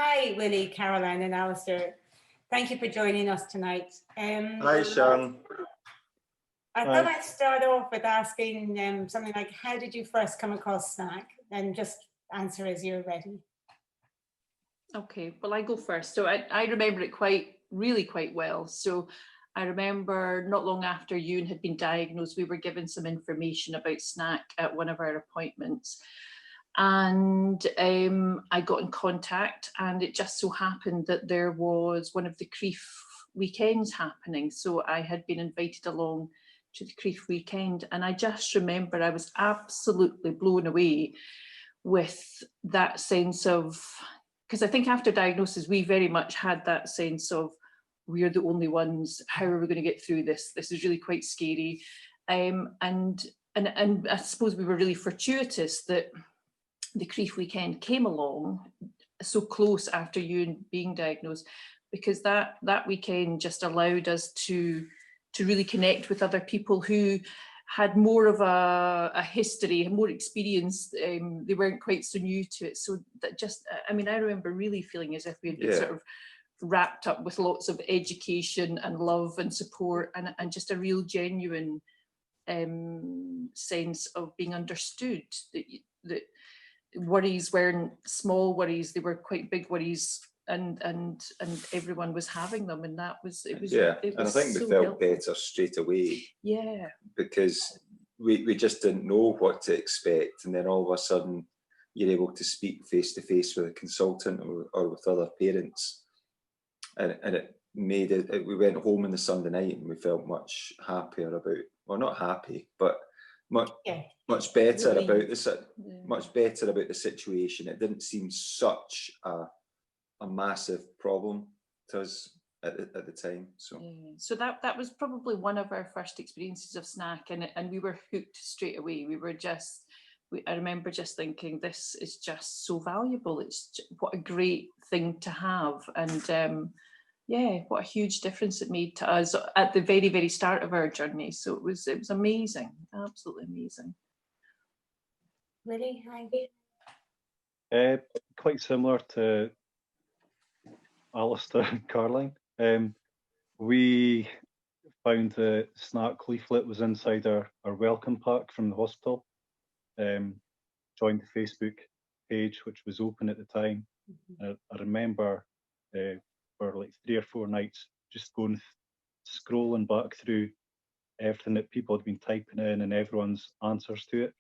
Hi, Willie, Caroline and Alistair. Thank you for joining us tonight. Hi, Sharon. I thought I'd start off with asking something like, how did you first come across SNAC? And just answer as you're ready. Okay, well, I go first. So I remember it really quite well. So I remember not long after Ewan had been diagnosed, we were given some information about SNAC at one of our appointments. And I got in contact, and it just so happened that there was one of the Creef weekends happening. So I had been invited along to the Creef weekend, and I just remember I was absolutely blown away with that sense of, because I think after diagnosis, we very much had that sense of, we're the only ones, how are we going to get through this? This is really quite scary. And I suppose we were really fortuitous that the Creef weekend came along so close after Ewan being diagnosed, because that weekend just allowed us to really connect with other people who had more of a history, more experience. They weren't quite so new to it. So that just, I mean, I remember really feeling as if we had been sort of wrapped up with lots of education and love and support, and just a real genuine sense of being understood, that worries weren't small worries, they were quite big worries, and everyone was having them, and it was and I think we felt better straight away, because we just didn't know what to expect, and then all of a sudden you're able to speak face to face with a consultant or with other parents, and it made it, we went home on the Sunday night and we felt much happier about, well, not happy, but much better about the situation. It didn't seem such a massive problem to us at the time. So that was probably one of our first experiences of SNAC, and we were hooked straight away. We were just, I remember just thinking, this is just so valuable. What a great thing to have, and what a huge difference it made to us at the very, very start of our journey. So it was amazing, absolutely amazing. Willie, hi. Quite similar to Alistair and Caroline. We found the SNAC leaflet was inside our welcome pack from the hospital. Joined the Facebook page, which was open at the time. I remember for like 3 or 4 nights just scrolling back through everything that people had been typing in and everyone's answers to it,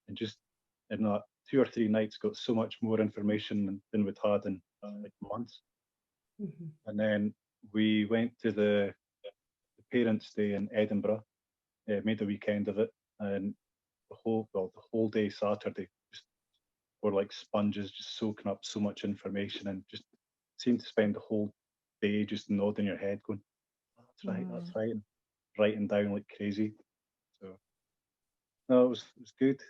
and just in that 2 or 3 nights got so much more information than we'd had in like months. And then we went to the Parents' Day in Edinburgh, made a weekend of it, and the whole day Saturday just were like sponges, just soaking up so much information, and just seemed to spend the whole day just nodding your head going, that's right, and writing down like crazy. So no, it was good.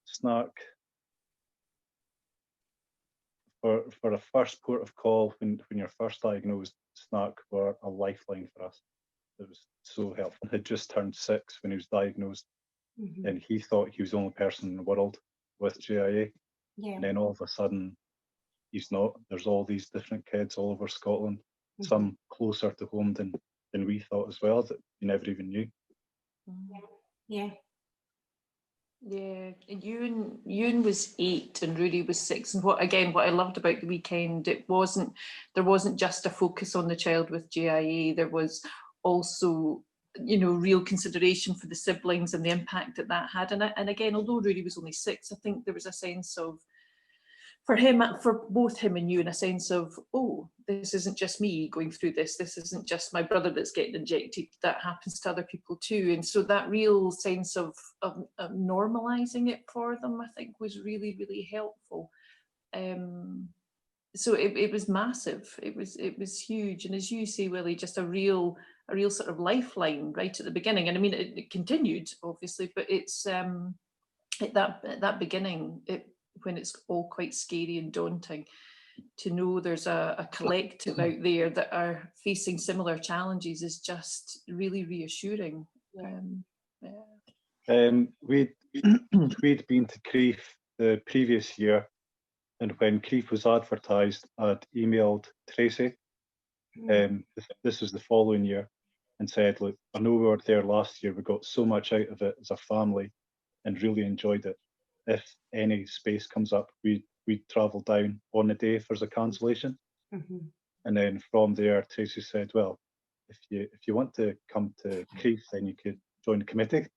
SNAC, for a first port of call when you're first diagnosed, SNAC were a lifeline for us. It was so helpful. He had just turned 6 when he was diagnosed, and he thought he was the only person in the world with GIA. And then all of a sudden, he's not. There's all these different kids all over Scotland, some closer to home than we thought as well, that you never even knew. Yeah, and Ewan was 8 and Rory was 6, and what I loved about the weekend, there wasn't just a focus on the child with GIA. There was also, real consideration for the siblings and the impact that had. And again, although Rory was only 6, I think there was a sense of, for both him and you, in a sense of, oh, this isn't just me going through this. This isn't just my brother that's getting injected. That happens to other people too. And so that real sense of normalizing it for them, I think, was really, really helpful. So it was massive. It was huge. And as you say, Willie, just a real sort of lifeline right at the beginning. And I mean, it continued obviously, but it's at that beginning, when it's all quite scary and daunting, to know there's a collective out there that are facing similar challenges is just really reassuring. We'd been to Creef the previous year, And when Crieff was advertised, I'd emailed Tracy. This was the following year, and said, look, I know we were there last year. We got so much out of it as a family and really enjoyed it. If any space comes up, we'd travel down on the day if there's a cancellation. And then from there, Tracy said, well, if you want to come to Crieff, then you could join the committee.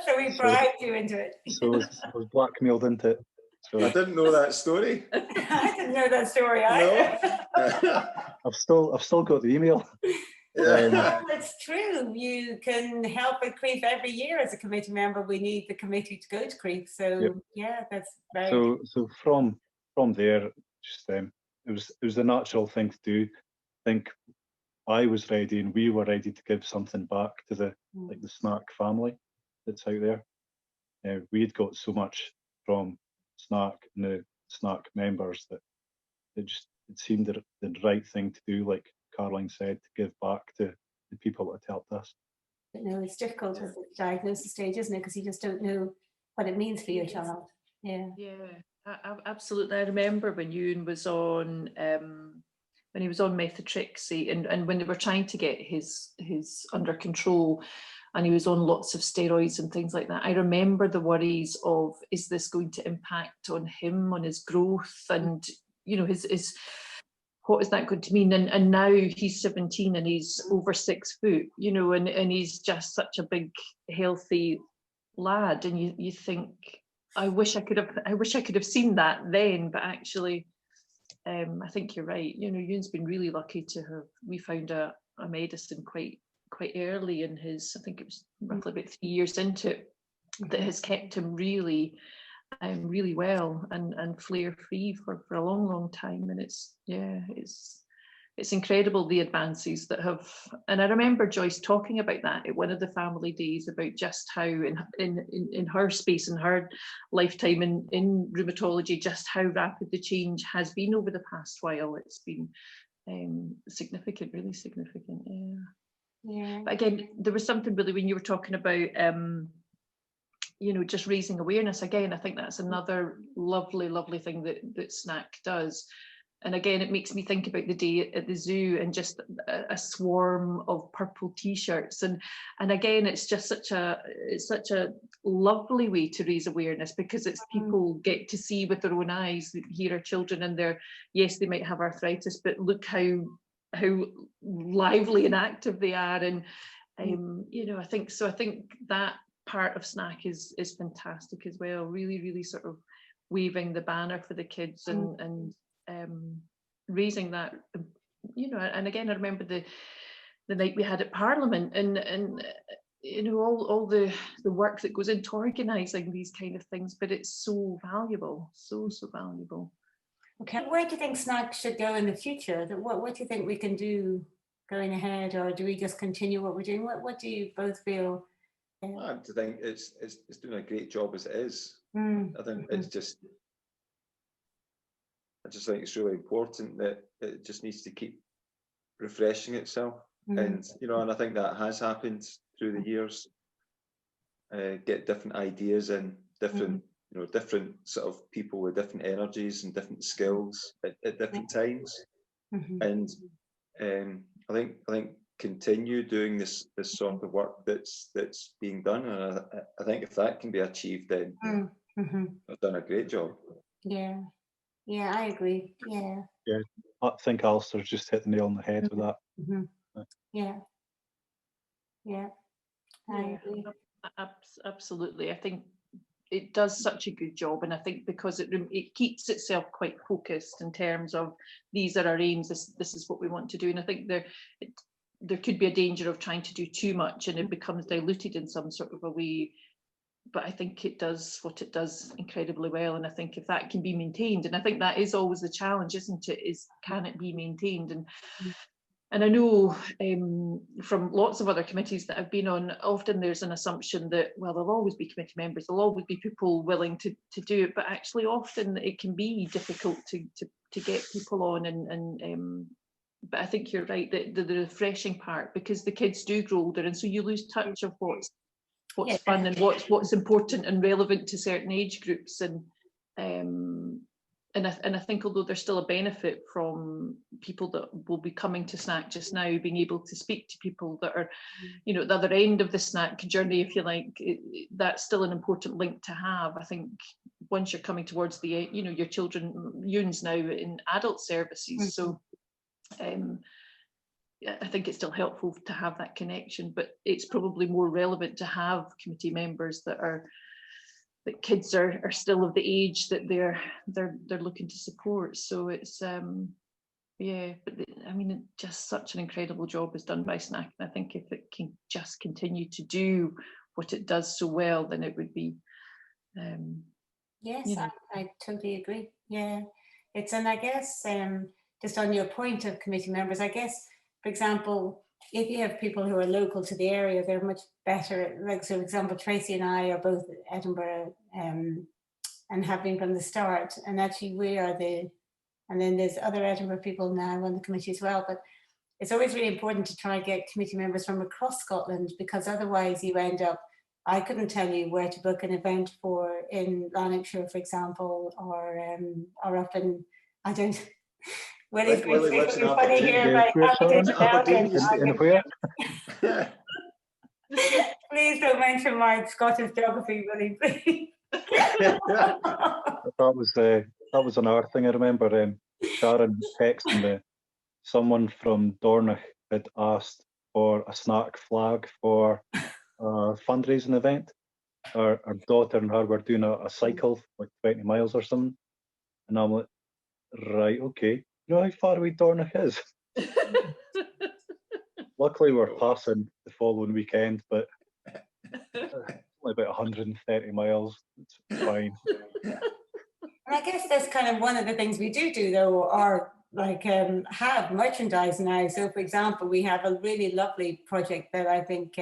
So we bribed you into it. So I was blackmailed into it. So I didn't know that story. I didn't know that story either. No. I've still got the email. Well, it's true. You can help at Crieff every year as a committee member. We need the committee to go to Crieff. So Yep. yeah, that's very So from there, just it was the natural thing to do. I think I was ready, and we were ready to give something back to the SNAC family that's out there. We'd got so much from SNAC and the SNAC members that it seemed the right thing to do, like Caroline said, to give back to the people that had helped us. No, it's difficult at the diagnosis stage, isn't it? Because you just don't know what it means for your child. Yeah. Absolutely. I remember when Ewan was on when he was on methotrexate, and when they were trying to get his under control, and he was on lots of steroids and things like that. I remember the worries of, is this going to impact on him, on his growth, and his what is that going to mean? And now he's 17 and he's over 6 foot, and he's just such a big, healthy lad. And you think, I wish I could have seen that then, but actually, I think you're right. Ewan's been really lucky to have. We found a medicine quite early in his. I think it was roughly about 3 years into it, that has kept him really well and flare free for a long time. And it's incredible, the advances that have. And I remember Joyce talking about that at one of the family days, about just how in her space, in her lifetime in rheumatology, just how rapid the change has been over the past while. It's been significant, really significant. Yeah. But again, there was something really when you were talking about just raising awareness. Again, I think that's another lovely thing that SNAC does. And again, it makes me think about the day at the zoo and just a swarm of purple t-shirts. And again, it's just such a lovely way to raise awareness, because it's people get to see with their own eyes. Here are children, and yes, they might have arthritis, but look how lively and active they are. And I think that part of SNAC is fantastic as well. Really sort of waving the banner for the kids and raising that, and again, I remember the night we had at Parliament, and all the work that goes into organising these kind of things, but it's so valuable, so valuable. Okay, where do you think SNAC should go in the future? What do you think we can do going ahead, or do we just continue what we're doing? What do you both feel? I think it's doing a great job as it is. I think I just think it's really important that it just needs to keep refreshing itself. And and I think that has happened through the years. Get different ideas and different different sort of people with different energies and different skills at different times. And I think continue doing this sort of work that's being done, and I think if that can be achieved, then I've done a great job. Yeah, I agree. Yeah, I think Alistair's just hit the nail on the head with that. I agree. Absolutely. I think it does such a good job, and I think because it keeps itself quite focused in terms of, these are our aims, this is what we want to do. And I think there could be a danger of trying to do too much and it becomes diluted in some sort of a way. But I think it does what it does incredibly well. And I think if that can be maintained, and I think that is always the challenge, isn't it, is can it be maintained? And I know from lots of other committees that I've been on, often there's an assumption that, well, there'll always be committee members, there'll always be people willing to do it, but actually often it can be difficult to get people on. But I think you're right, that the refreshing part, because the kids do grow older, and so you lose touch of what's fun and what's important and relevant to certain age groups. And and I think although there's still a benefit from people that will be coming to SNAC just now, being able to speak to people that are, you know, at the other end of the SNAC journey, if you like, that's still an important link to have. I think once you're coming towards the, you know, your children, Ewan's now in adult services, so I think it's still helpful to have that connection, but it's probably more relevant to have committee members that kids are still of the age that they're looking to support. So it's yeah, but I mean, just such an incredible job is done by SNAC. And I think if it can just continue to do what it does so well, then it would be yes, you know. I totally agree. Yeah, and I guess just on your point of committee members, I guess, for example, if you have people who are local to the area, they're much better. Like, so for example, Tracy and I are both Edinburgh and have been from the start. And actually and then there's other Edinburgh people now on the committee as well. But it's always really important to try and get committee members from across Scotland, because otherwise you end up, I couldn't tell you where to book an event in Lanarkshire, for example, or up in, I don't, Willie's going to say something funny here about Aberdeen. Please don't mention my Scottish geography, Willie, please. That was another thing I remember. Sharon texting me. Someone from Dornoch had asked for a SNAC flag for a fundraising event. Our daughter and her were doing a cycle, like 20 miles or something. And I'm like, right, okay. You know how far away Dornoch is? Luckily, we're passing the following weekend, but only about 130 miles. It's fine. And I guess that's kind of one of the things we do though, are like have merchandise now. So for example, we have a really lovely project that I think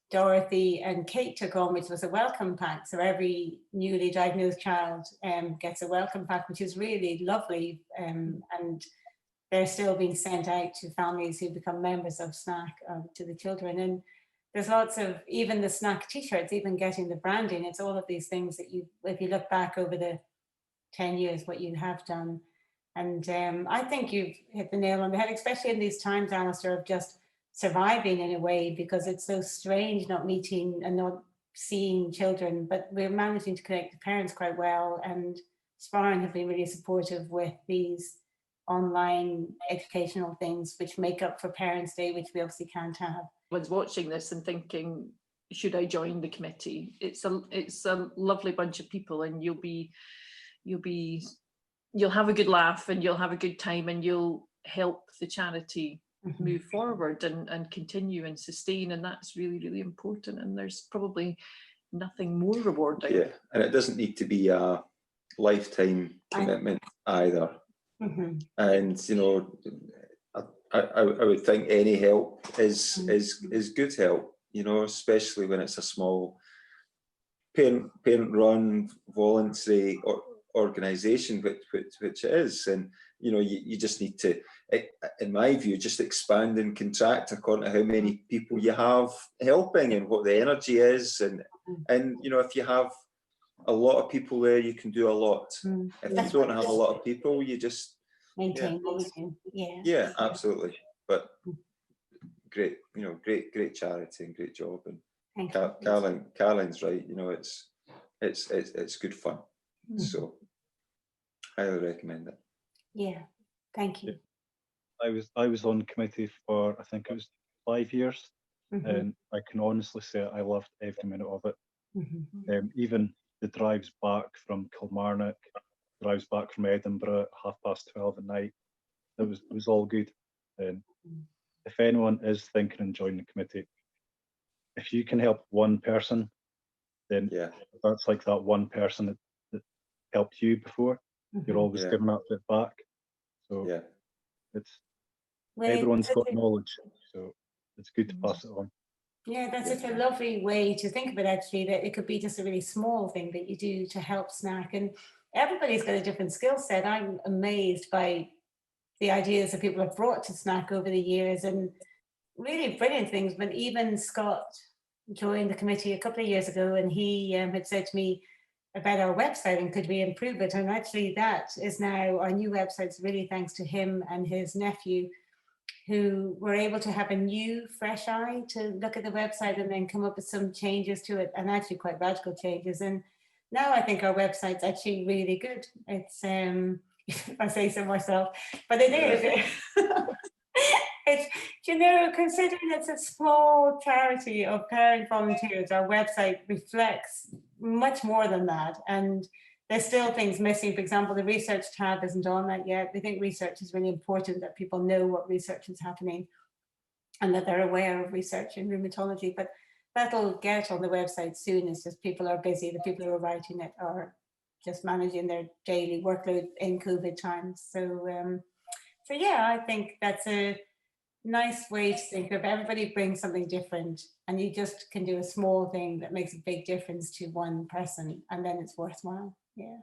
Dorothy and Kate took on, which was a welcome pack. So every newly diagnosed child gets a welcome pack, which is really lovely. And they're still being sent out to families who become members of SNAC, to the children. And there's lots of, even the SNAC t-shirts, even getting the branding, it's all of these things that if you look back over the 10 years, what you have done. And I think you've hit the nail on the head, especially in these times, Alistair, of just surviving in a way, because it's so strange not meeting and not seeing children, but we're managing to connect the parents quite well. And Sparring have been really supportive with these online educational things, which make up for Parents' Day, which we obviously can't have. Was watching this and thinking, should I join the committee? It's a lovely bunch of people, and you'll have a good laugh and you'll have a good time, and you'll help the charity move forward and continue and sustain, and that's really, really important. And there's probably nothing more rewarding. Yeah, and it doesn't need to be a lifetime commitment either. And you know, I would think any help is good help, you know, especially when it's a small parent run voluntary organisation, which it is. And you know, you just need to, in my view, just expand and contract according to how many people you have helping and what the energy is. And you know, if you have a lot of people there, you can do a lot. If you don't have a lot of people, you just maintain. Yeah, absolutely. But great, you know, great charity and great job. And Caroline's right. You know, it's good fun. So highly recommend it. Yeah, thank you. I was on committee for, I think it was 5 years, and I can honestly say I loved every minute of it. Even the drives back from Kilmarnock, drives back from Edinburgh at 12:30 at night, it was all good. And if anyone is thinking of joining the committee, if you can help one person, then that's like that one person that helped you before. You're always giving that bit back. So it's everyone's got knowledge, so it's good to pass it on. Yeah, that's such a lovely way to think of it, actually, that it could be just a really small thing that you do to help SNAC. And everybody's got a different skill set. I'm amazed by the ideas that people have brought to SNAC over the years, and really brilliant things. But even Scott joined the committee a couple of years ago, and he had said to me, about our website and could we improve it? And actually that is now our new website's really thanks to him and his nephew, who were able to have a new fresh eye to look at the website and then come up with some changes to it, and actually quite radical changes. And now I think our website's actually really good. It's if I say so myself, but it is. It's, you know, considering it's a small charity of parent volunteers, our website reflects much more than that. And there's still things missing. For example, the research tab isn't on that yet. We think research is really important, that people know what research is happening and that they're aware of research in rheumatology. But that'll get on the website soon. It's just people are busy. The people who are writing it are just managing their daily workload in COVID times. So, so yeah, I think that's a nice way to think of everybody brings something different, and you just can do a small thing that makes a big difference to one person, and then it's worthwhile. Yeah.